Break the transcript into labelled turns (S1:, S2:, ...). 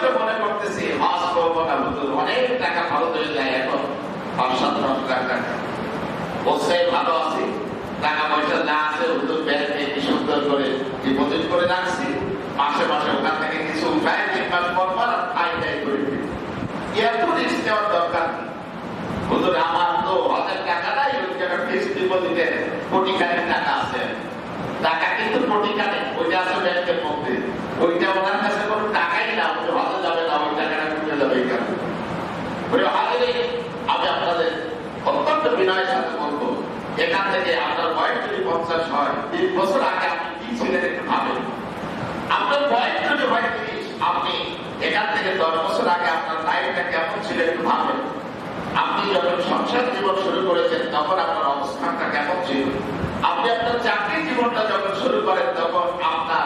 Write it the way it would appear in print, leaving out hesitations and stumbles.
S1: ভবিষ্যতে মনে করতেছি হজ করবো না, হুজুর অনেক টাকা খরচ হয়ে যায়, এখন 5-7 লাখ টাকা বসে ভালো আছি, টাকা পয়সা না আছে, হুজুর ব্যাংকে কি সুন্দর করে ডিপোজিট করে রাখছি, মাসে মাসে ওখান থেকে কিছু উঠায় 3 মাস পর পর খাই খাই করে দিই, এত রিস্ক নেওয়ার দরকার নেই। হুজুর আমার তো হজের টাকাটাই ওই টাকা ফিক্সড ডিপোজিটে কোটিখানেক টাকা আছে, টাকা কিন্তু কোটিখানেক, ওইটা আছে ব্যাংকের মধ্যে, ওইটা ওনার কাছে কোনো টাকাই না, ওই হজে যাবে না, ওই টাকাটা ঘুরে যাবে। আমি আপনাদের অত্যন্ত বিনয়ের সাথে বলবো, এখান থেকে আপনার বয়স যদি 50 হয়, 3 বছর আগে আপনি কি ছিলেন একটু ভাবেন। আপনার বয়স যদি হয় 30, আপনি এখান থেকে 10 বছর আগে আপনার লাইফটা কেমন ছিল একটু ভাবেন। আপনি যখন সংসার জীবন শুরু করেছেন তখন আপনার অবস্থানটা কেমন ছিল, আপনি আপনার চাকরি জীবনটা যখন শুরু করেন তখন আপনার